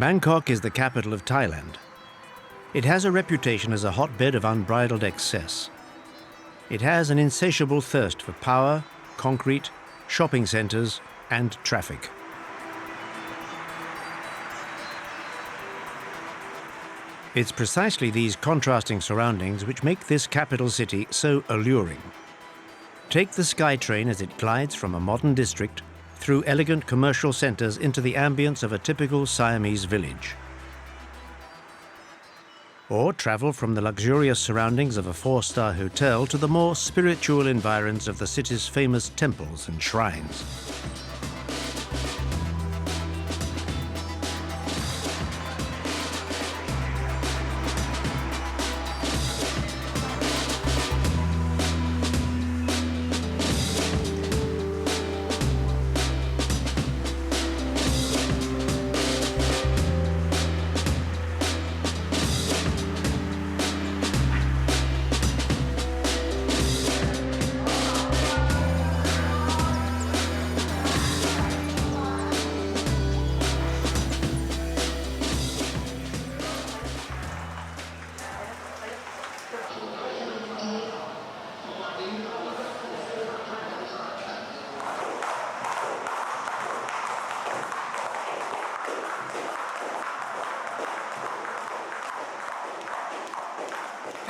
Bangkok is the capital of Thailand. It has a reputation as a hotbed of unbridled excess. It has an insatiable thirst for power, concrete, shopping centres and traffic. It's precisely these contrasting surroundings which make this capital city so alluring. Take the SkyTrain as it glides from a modern district through elegant commercial centres into the ambience of a typical Siamese village. Or travel from the luxurious surroundings of a four-star hotel to the more spiritual environs of the city's famous temples and shrines.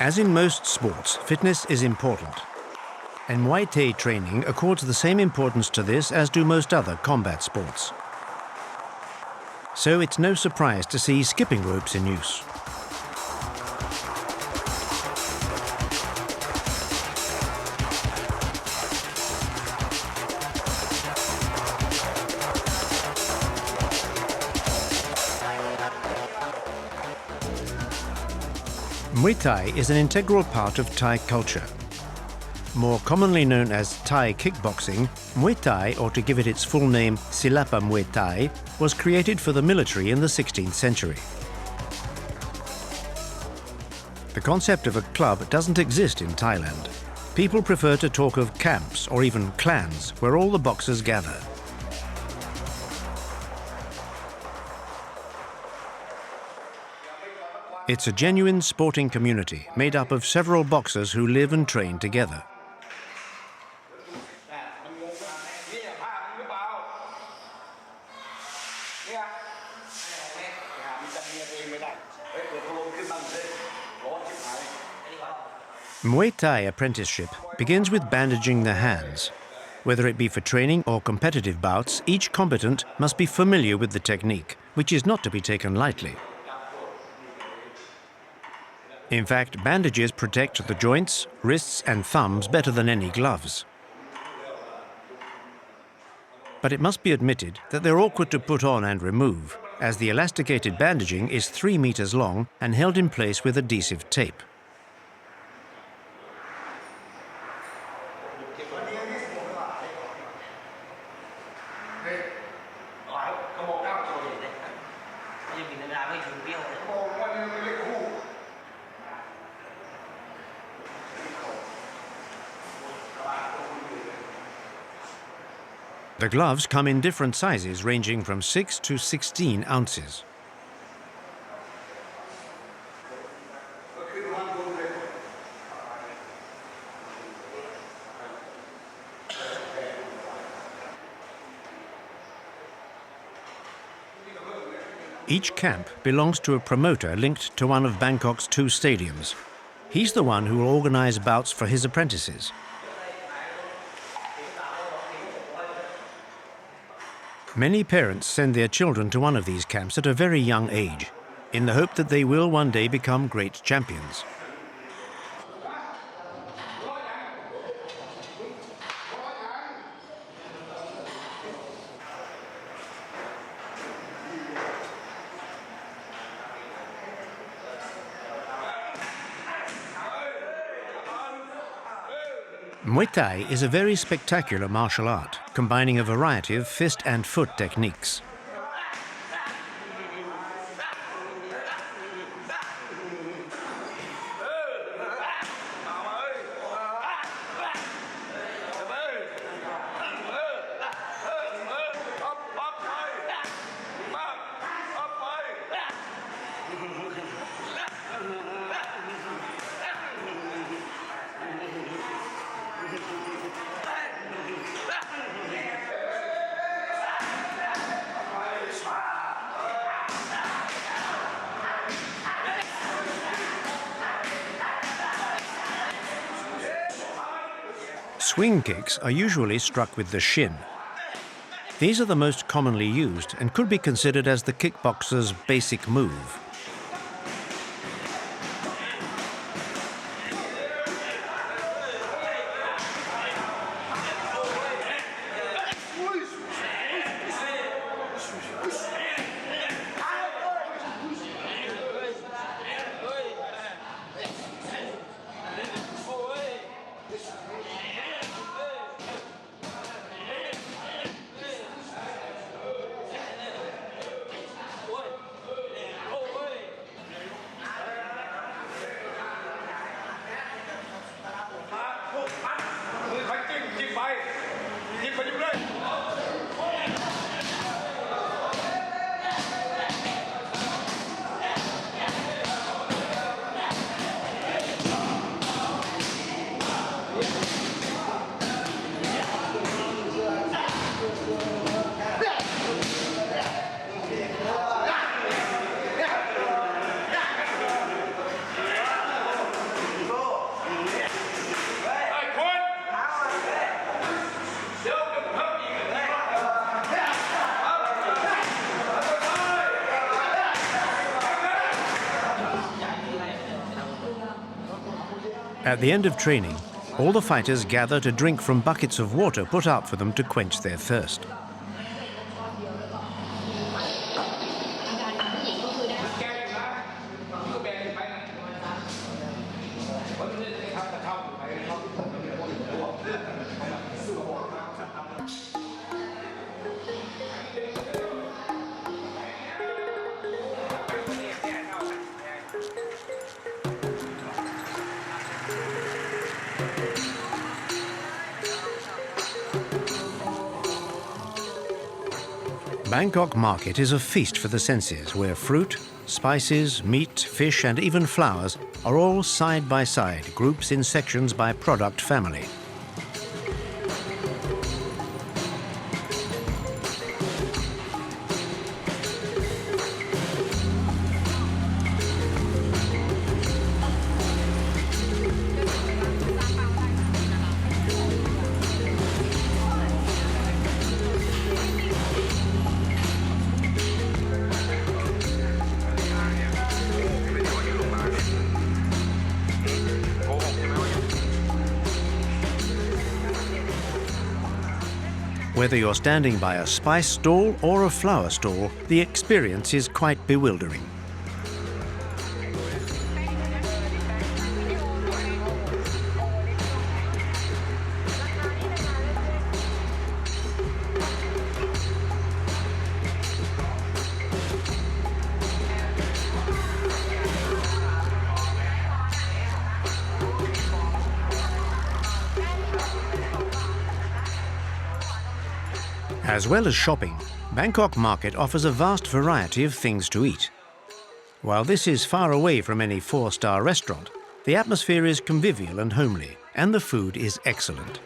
As in most sports, fitness is important. And Muay Thai training accords the same importance to this as do most other combat sports. So it's no surprise to see skipping ropes in use. Muay Thai is an integral part of Thai culture. More commonly known as Thai kickboxing, Muay Thai, or to give it its full name, Silapa Muay Thai, was created for the military in the 16th century. The concept of a club doesn't exist in Thailand. People prefer to talk of camps or even clans, where all the boxers gather. It's a genuine sporting community made up of several boxers who live and train together. Muay Thai apprenticeship begins with bandaging the hands. Whether it be for training or competitive bouts, each combatant must be familiar with the technique, which is not to be taken lightly. In fact, bandages protect the joints, wrists and thumbs better than any gloves. But it must be admitted that they're awkward to put on and remove, as the elasticated bandaging is 3 meters long and held in place with adhesive tape. The gloves come in different sizes ranging from 6 to 16 ounces. Each camp belongs to a promoter linked to one of Bangkok's 2 stadiums. He's the one who will organize bouts for his apprentices. Many parents send their children to one of these camps at a very young age, in the hope that they will one day become great champions. Muay Thai is a very spectacular martial art, combining a variety of fist and foot techniques. Swing kicks are usually struck with the shin. These are the most commonly used and could be considered as the kickboxer's basic move. At the end of training, all the fighters gather to drink from buckets of water put out for them to quench their thirst. Bangkok market is a feast for the senses, where fruit, spices, meat, fish and even flowers are all side by side, groups in sections by product family. Whether you're standing by a spice stall or a flower stall, the experience is quite bewildering. As well as shopping, Bangkok Market offers a vast variety of things to eat. While this is far away from any four-star restaurant, the atmosphere is convivial and homely, and the food is excellent.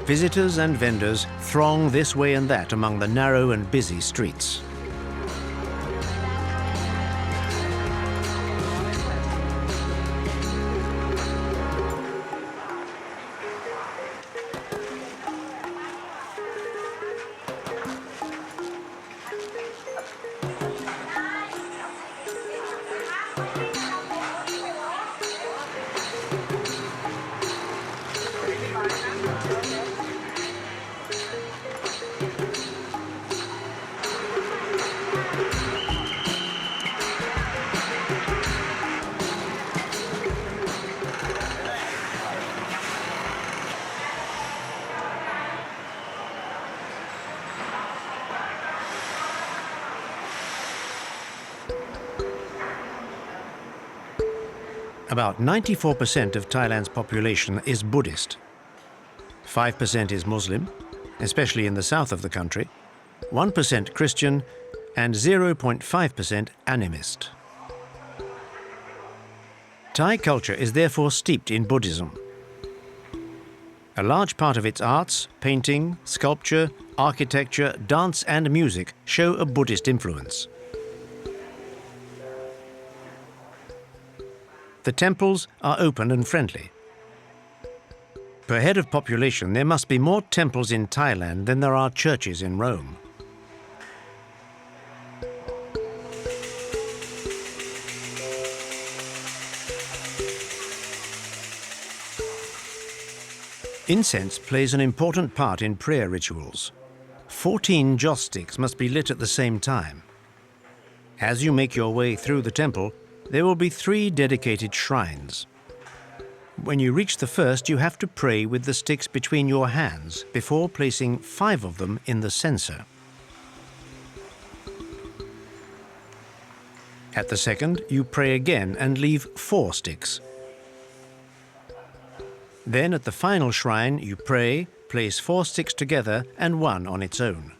Visitors and vendors throng this way and that among the narrow and busy streets. About 94% of Thailand's population is Buddhist. 5% is Muslim, especially in the south of the country, 1% Christian, and 0.5% animist. Thai culture is therefore steeped in Buddhism. A large part of its arts, painting, sculpture, architecture, dance and music show a Buddhist influence. The temples are open and friendly. Per head of population, there must be more temples in Thailand than there are churches in Rome. Incense plays an important part in prayer rituals. 14 joss sticks must be lit at the same time. As you make your way through the temple, there will be 3 dedicated shrines. When you reach the first, you have to pray with the sticks between your hands before placing 5 of them in the censer. At the second, you pray again and leave 4 sticks. Then at the final shrine, you pray, place 4 sticks together and 1 on its own.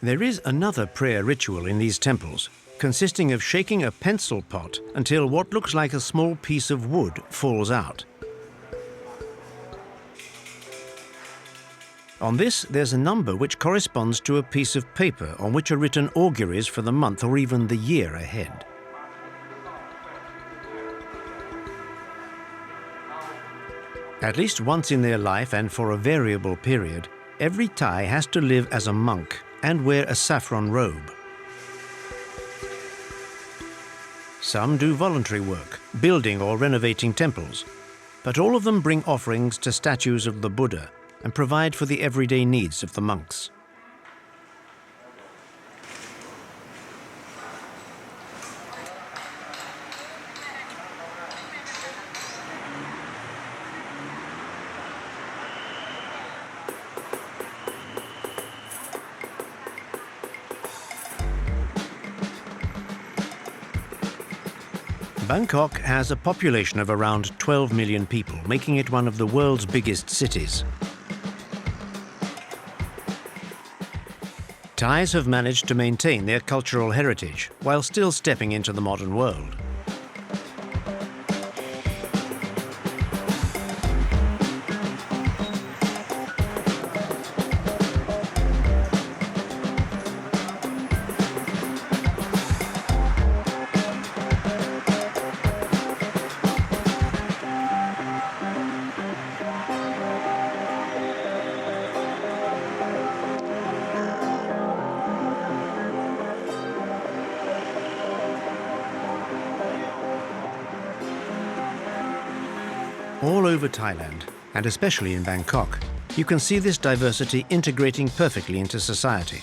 There is another prayer ritual in these temples, consisting of shaking a pencil pot until what looks like a small piece of wood falls out. On this, there's a number which corresponds to a piece of paper on which are written auguries for the month or even the year ahead. At least once in their life and for a variable period, every Thai has to live as a monk and wear a saffron robe. Some do voluntary work, building or renovating temples, but all of them bring offerings to statues of the Buddha and provide for the everyday needs of the monks. Bangkok has a population of around 12 million people, making it one of the world's biggest cities. Thais have managed to maintain their cultural heritage while still stepping into the modern world. All over Thailand, and especially in Bangkok, you can see this diversity integrating perfectly into society.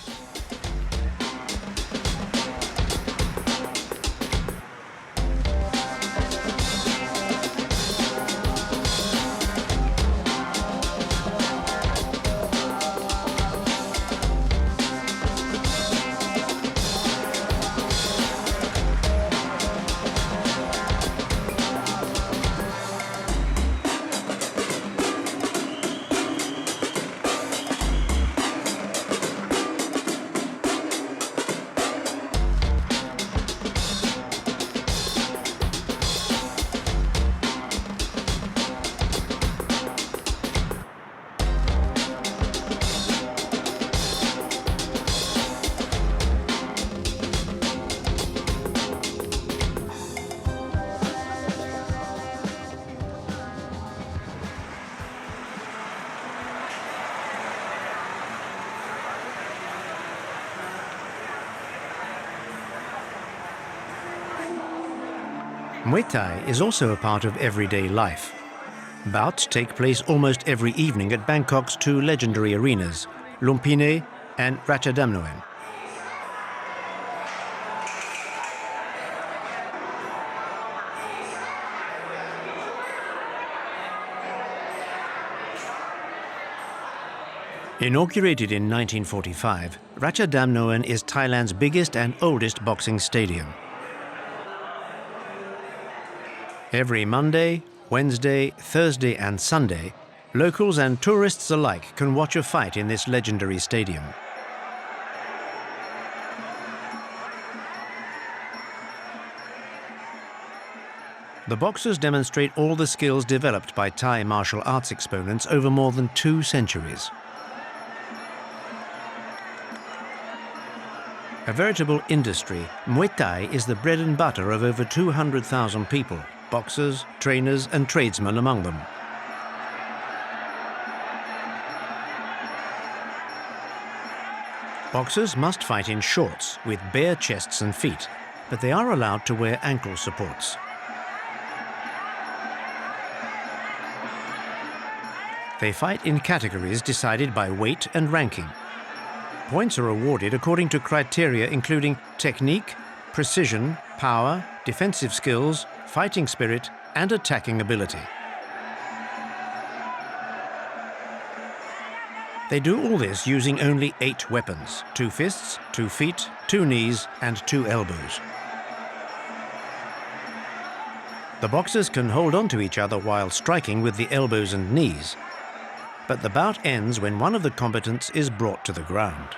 Muay Thai is also a part of everyday life. Bouts take place almost every evening at Bangkok's 2 legendary arenas, Lumpine and Ratchadamnoen. Inaugurated in 1945, Ratchadamnoen is Thailand's biggest and oldest boxing stadium. Every Monday, Wednesday, Thursday and Sunday, locals and tourists alike can watch a fight in this legendary stadium. The boxers demonstrate all the skills developed by Thai martial arts exponents over more than 2 centuries. A veritable industry, Muay Thai is the bread and butter of over 200,000 people, boxers, trainers and tradesmen among them. Boxers must fight in shorts with bare chests and feet, but they are allowed to wear ankle supports. They fight in categories decided by weight and ranking. Points are awarded according to criteria including technique, precision, power, defensive skills, fighting spirit, and attacking ability. They do all this using only 8 weapons: 2 fists, 2 feet, 2 knees, and 2 elbows. The boxers can hold on to each other while striking with the elbows and knees, but the bout ends when one of the combatants is brought to the ground.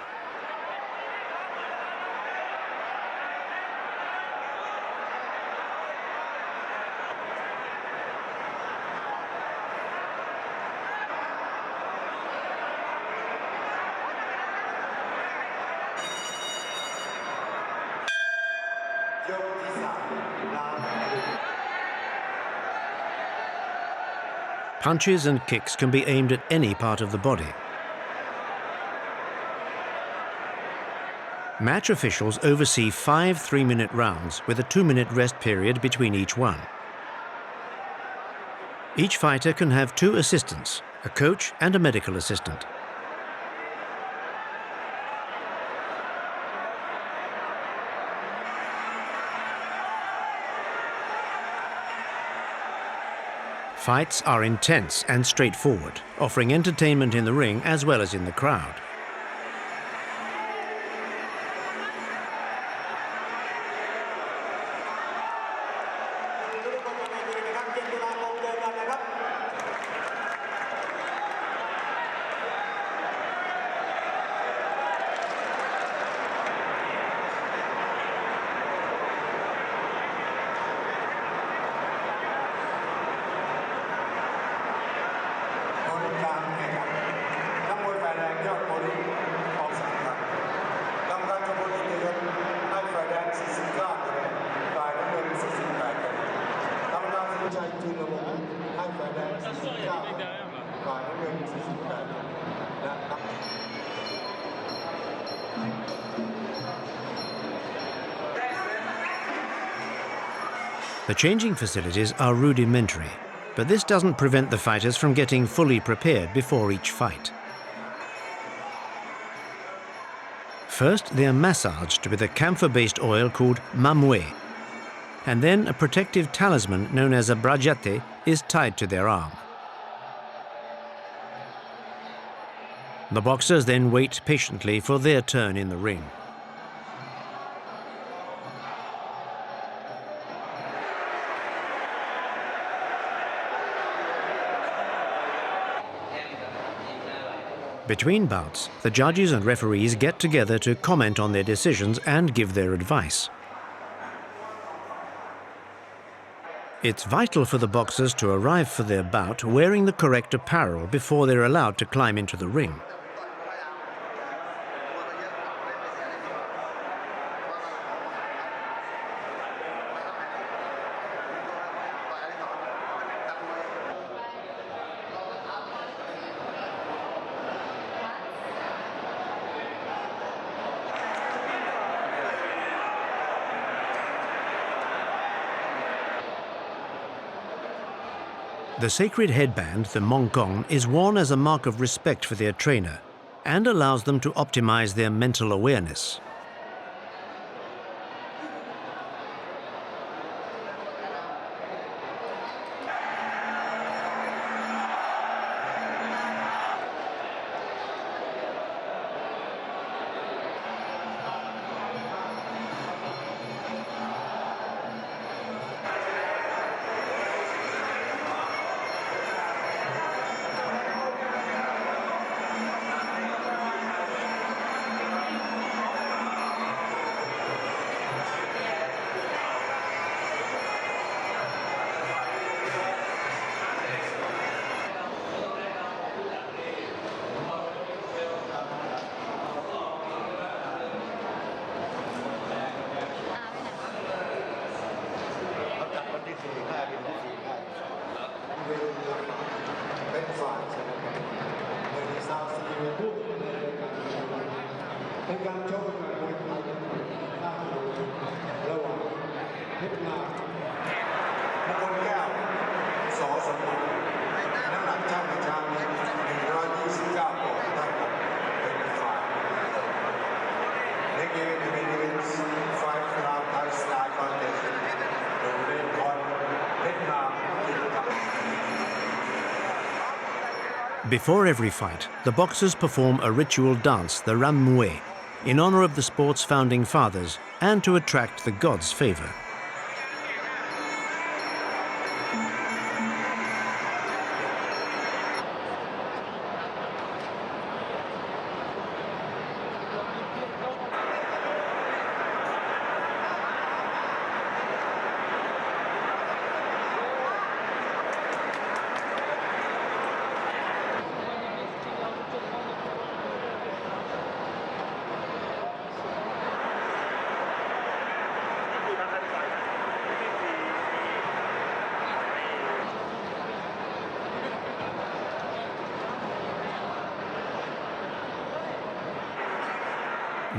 Punches and kicks can be aimed at any part of the body. Match officials oversee 5 3-minute rounds with a 2-minute rest period between each one. Each fighter can have 2 assistants, a coach and a medical assistant. Fights are intense and straightforward, offering entertainment in the ring as well as in the crowd. The changing facilities are rudimentary, but this doesn't prevent the fighters from getting fully prepared before each fight. First, they are massaged with a camphor-based oil called Muay, and then a protective talisman known as a brajate is tied to their arm. The boxers then wait patiently for their turn in the ring. Between bouts, the judges and referees get together to comment on their decisions and give their advice. It's vital for the boxers to arrive for their bout wearing the correct apparel before they're allowed to climb into the ring. The sacred headband, the mongkong, is worn as a mark of respect for their trainer and allows them to optimize their mental awareness. Before every fight, the boxers perform a ritual dance, the Muay, in honor of the sport's founding fathers and to attract the gods' favor.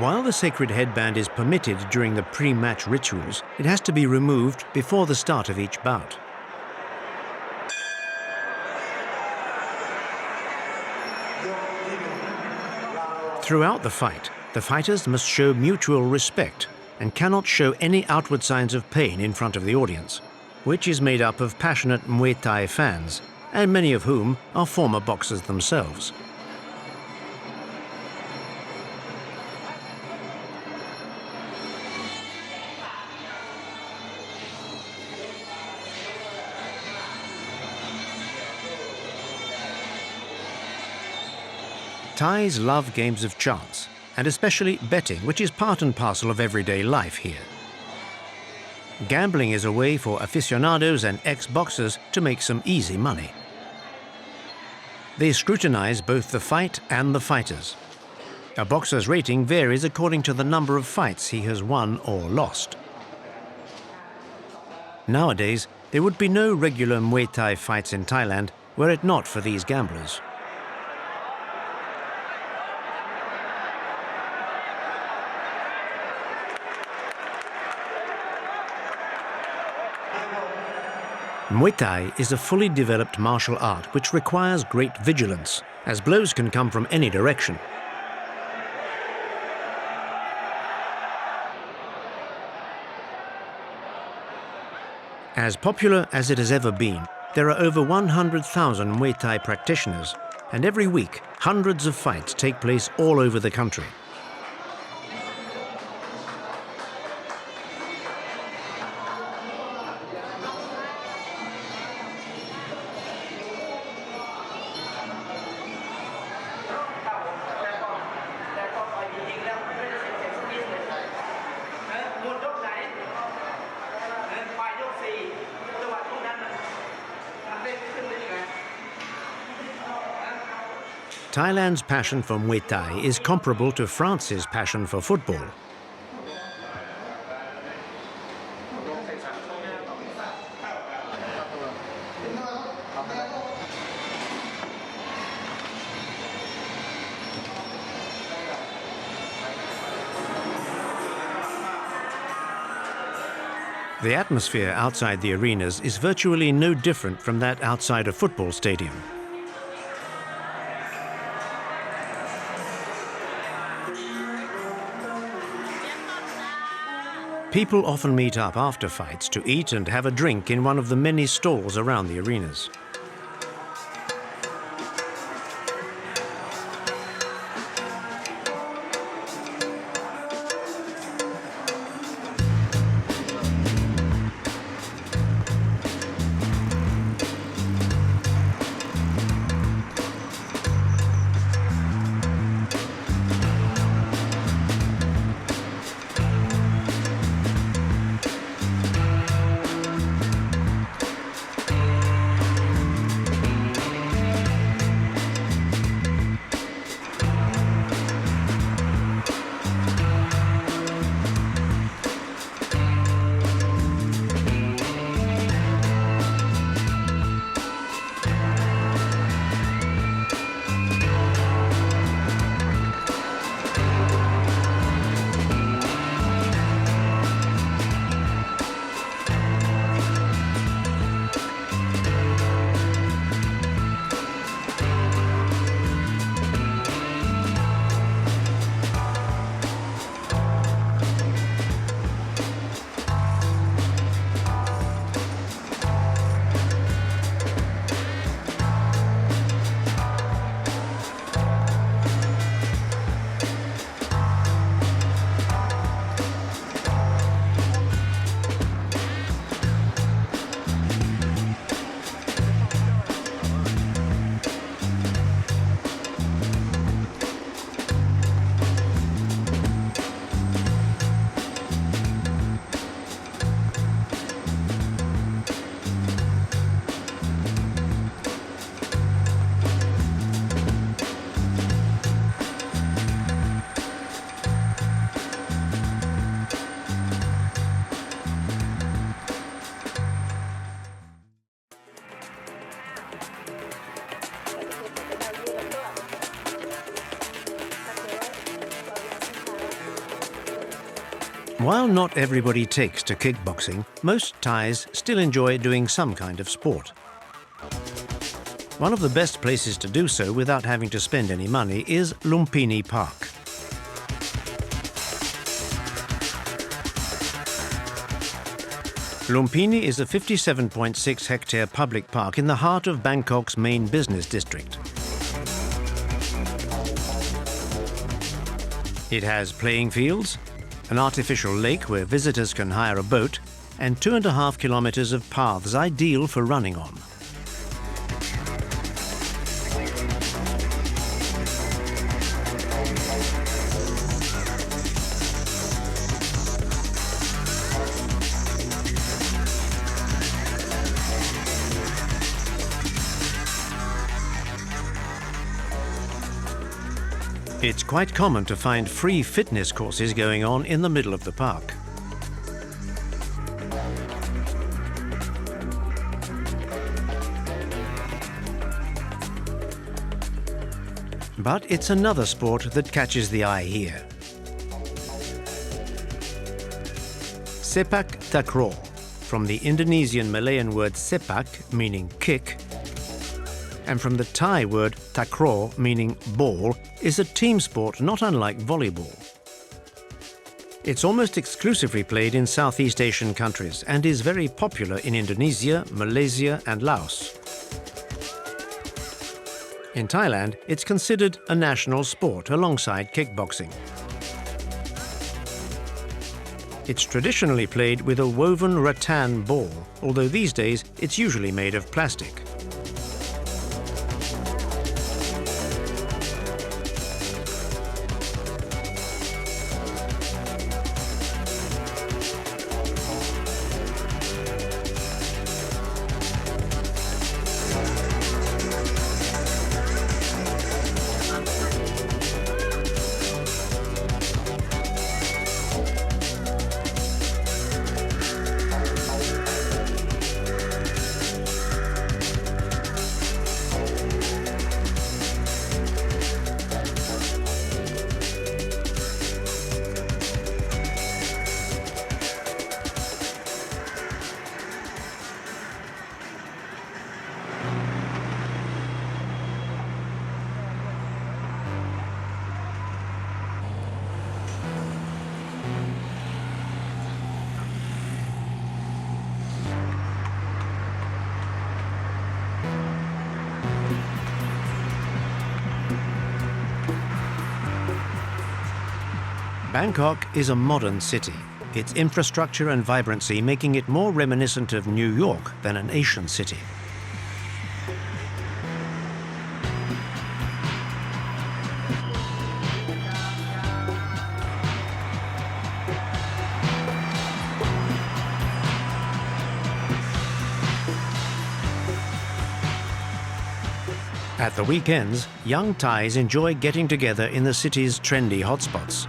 While the sacred headband is permitted during the pre-match rituals, it has to be removed before the start of each bout. Throughout the fight, the fighters must show mutual respect and cannot show any outward signs of pain in front of the audience, which is made up of passionate Muay Thai fans, and many of whom are former boxers themselves. Thais love games of chance, and especially betting, which is part and parcel of everyday life here. Gambling is a way for aficionados and ex-boxers to make some easy money. They scrutinize both the fight and the fighters. A boxer's rating varies according to the number of fights he has won or lost. Nowadays, there would be no regular Muay Thai fights in Thailand were it not for these gamblers. Muay Thai is a fully developed martial art which requires great vigilance, as blows can come from any direction. As popular as it has ever been, there are over 100,000 Muay Thai practitioners, and every week, hundreds of fights take place all over the country. Thailand's passion for Muay Thai is comparable to France's passion for football. The atmosphere outside the arenas is virtually no different from that outside a football stadium. People often meet up after fights to eat and have a drink in one of the many stalls around the arenas. While not everybody takes to kickboxing, most Thais still enjoy doing some kind of sport. One of the best places to do so without having to spend any money is Lumpini Park. Lumpini is a 57.6-hectare public park in the heart of Bangkok's main business district. It has playing fields, an artificial lake where visitors can hire a boat, and 2.5 kilometers of paths ideal for running on. It's quite common to find free fitness courses going on in the middle of the park. But it's another sport that catches the eye here. Sepak takraw, from the Indonesian Malayan word sepak, meaning kick, and from the Thai word takraw, meaning ball, is a team sport not unlike volleyball. It's almost exclusively played in Southeast Asian countries and is very popular in Indonesia, Malaysia and Laos. In Thailand, it's considered a national sport alongside kickboxing. It's traditionally played with a woven rattan ball, although these days it's usually made of plastic. Bangkok is a modern city, its infrastructure and vibrancy making it more reminiscent of New York than an Asian city. At the weekends, young Thais enjoy getting together in the city's trendy hotspots.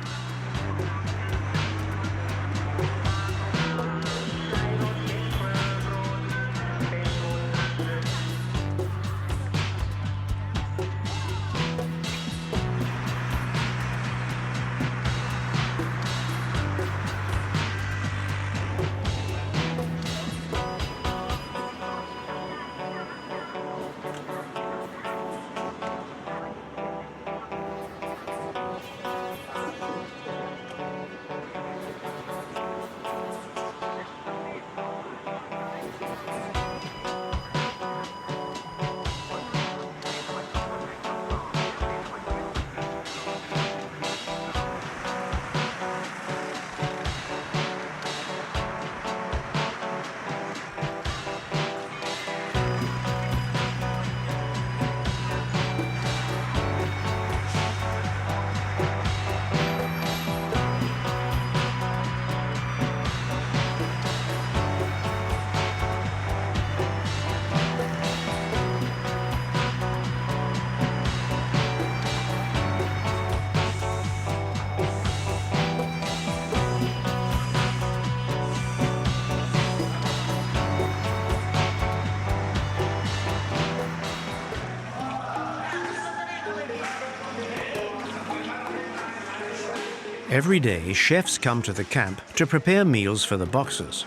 Every day, chefs come to the camp to prepare meals for the boxers.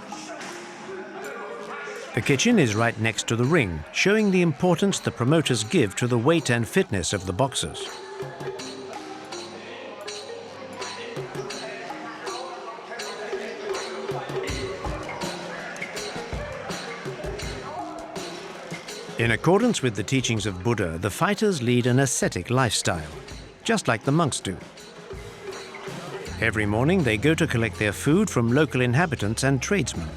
The kitchen is right next to the ring, showing the importance the promoters give to the weight and fitness of the boxers. In accordance with the teachings of Buddha, the fighters lead an ascetic lifestyle, just like the monks do. Every morning they go to collect their food from local inhabitants and tradesmen.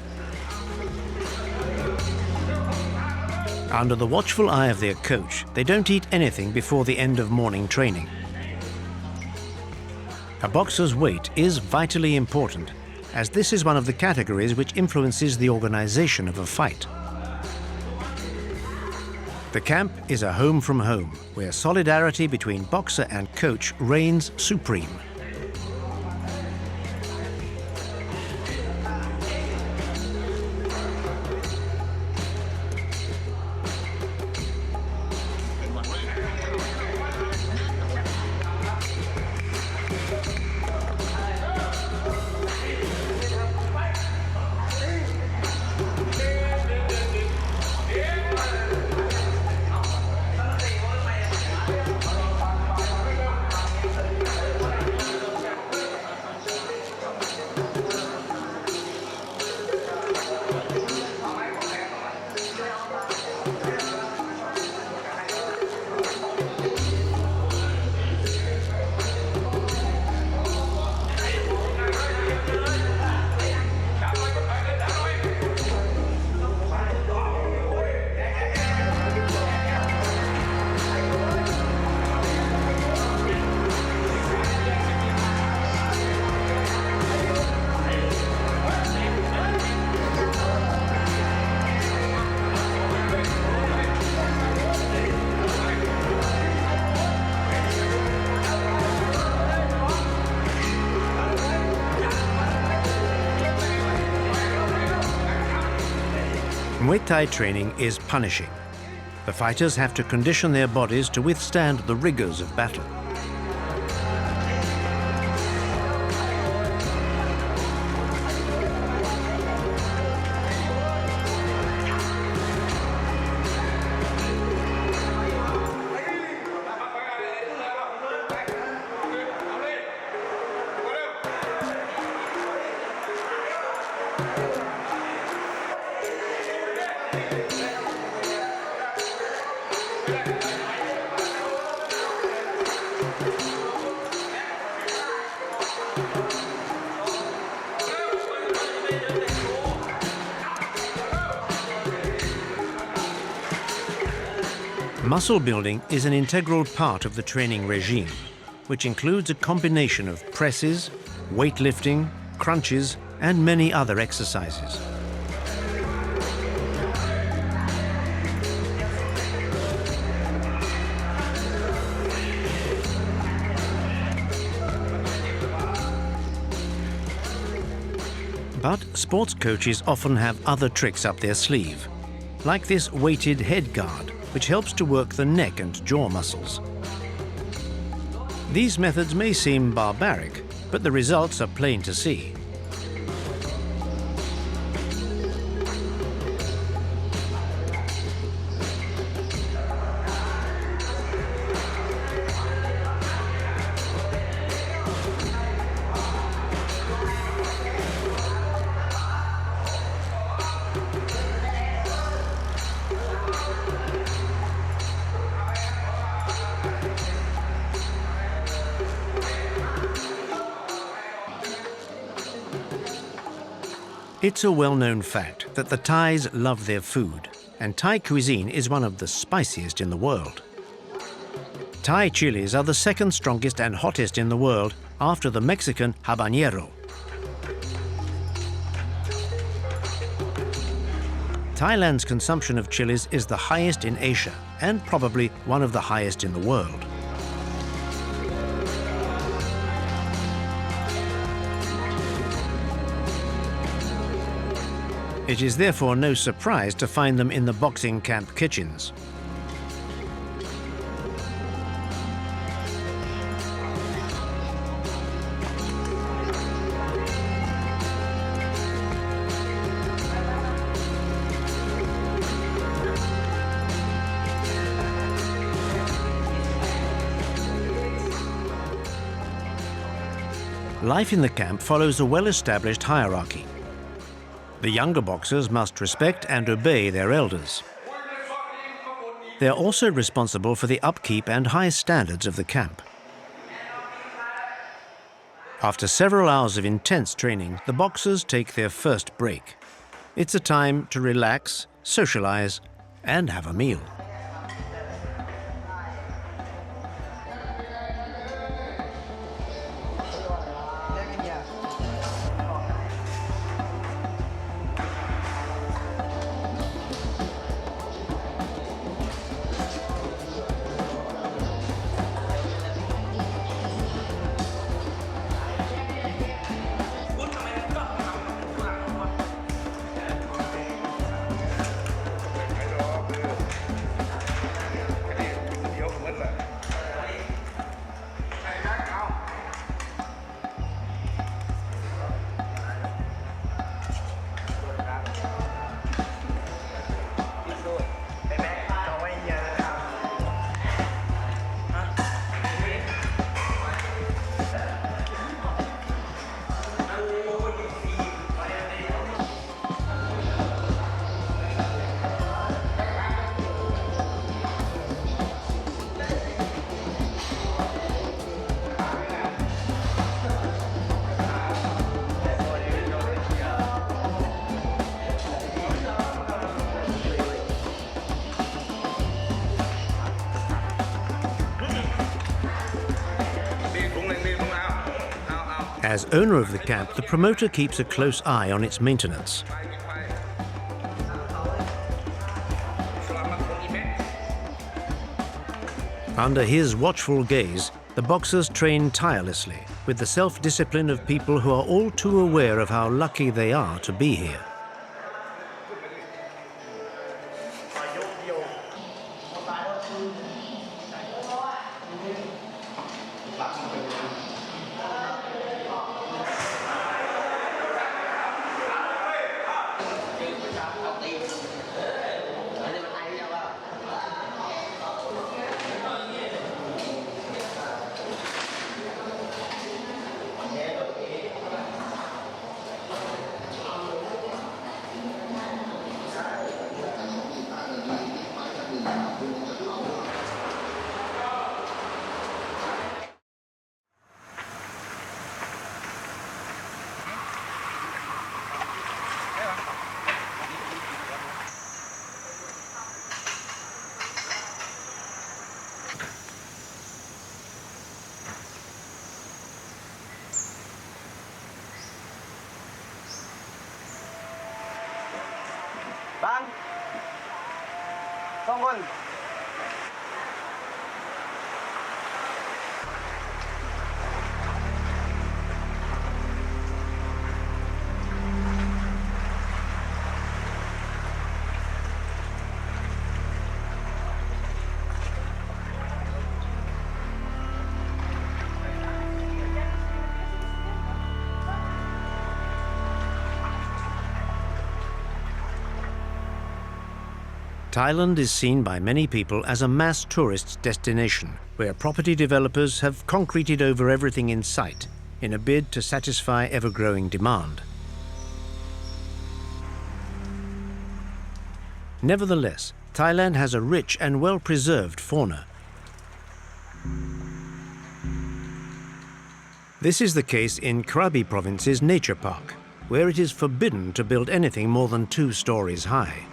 Under the watchful eye of their coach, they don't eat anything before the end of morning training. A boxer's weight is vitally important, as this is one of the categories which influences the organization of a fight. The camp is a home from home, where solidarity between boxer and coach reigns supreme. Muay Thai training is punishing. The fighters have to condition their bodies to withstand the rigors of battle. Muscle building is an integral part of the training regime, which includes a combination of presses, weightlifting, crunches, and many other exercises. But sports coaches often have other tricks up their sleeve, like this weighted head guard, which helps to work the neck and jaw muscles. These methods may seem barbaric, but the results are plain to see. It's a well-known fact that the Thais love their food, and Thai cuisine is one of the spiciest in the world. Thai chilies are the second strongest and hottest in the world after the Mexican habanero. Thailand's consumption of chilies is the highest in Asia and probably one of the highest in the world. It is therefore no surprise to find them in the boxing camp kitchens. Life in the camp follows a well-established hierarchy. The younger boxers must respect and obey their elders. They are also responsible for the upkeep and high standards of the camp. After several hours of intense training, the boxers take their first break. It's a time to relax, socialize, and have a meal. As owner of the camp, the promoter keeps a close eye on its maintenance. Under his watchful gaze, the boxers train tirelessly, with the self-discipline of people who are all too aware of how lucky they are to be here. Bang, Songon. Thailand is seen by many people as a mass tourist destination, where property developers have concreted over everything in sight in a bid to satisfy ever-growing demand. Nevertheless, Thailand has a rich and well-preserved fauna. This is the case in Krabi Province's nature park, where it is forbidden to build anything more than 2 stories high.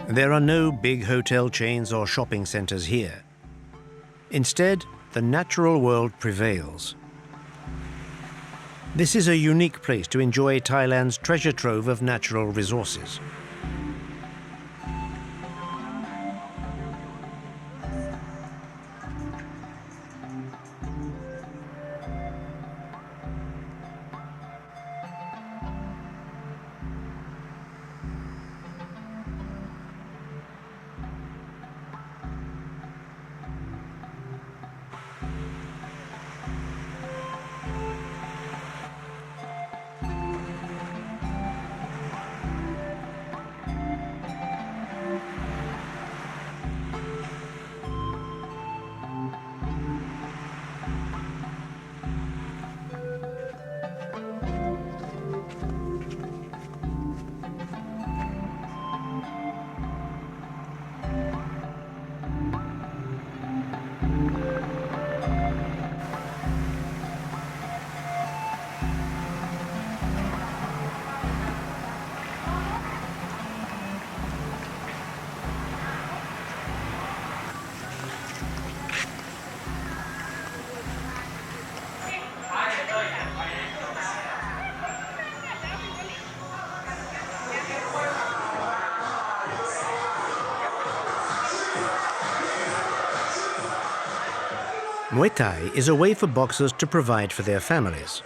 There are no big hotel chains or shopping centers here. Instead, the natural world prevails. This is a unique place to enjoy Thailand's treasure trove of natural resources. Muay Thai is a way for boxers to provide for their families.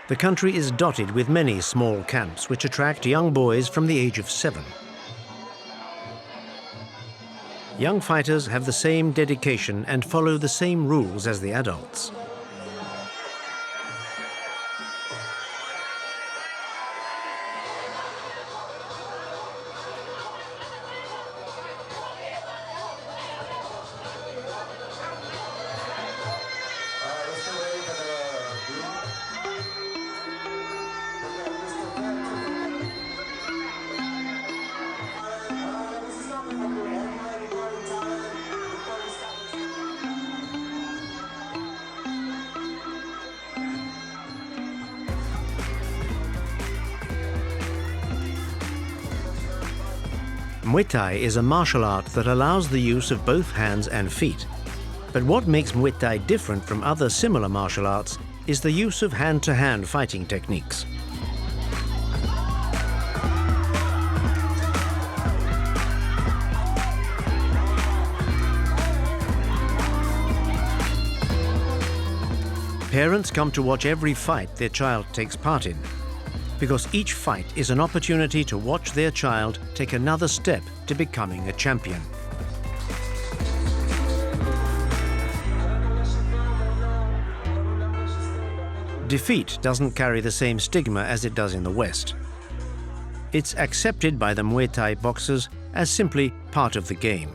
The country is dotted with many small camps which attract young boys from the age of 7. Young fighters have the same dedication and follow the same rules as the adults. Muay Thai is a martial art that allows the use of both hands and feet. But what makes Muay Thai different from other similar martial arts is the use of hand-to-hand fighting techniques. Parents come to watch every fight their child takes part in, because each fight is an opportunity to watch their child take another step to becoming a champion. Defeat doesn't carry the same stigma as it does in the West. It's accepted by the Muay Thai boxers as simply part of the game.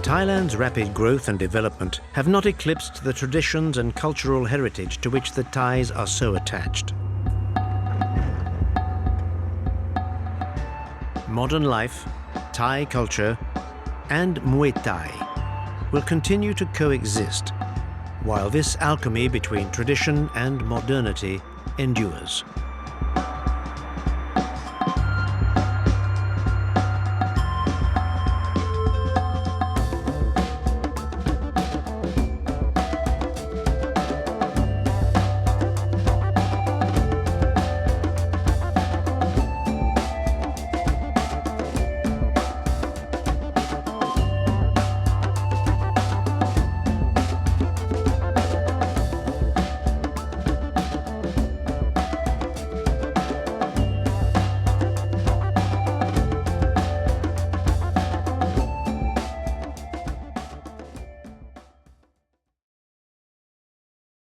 Thailand's rapid growth and development have not eclipsed the traditions and cultural heritage to which the Thais are so attached. Modern life, Thai culture, and Muay Thai will continue to coexist, while this alchemy between tradition and modernity endures.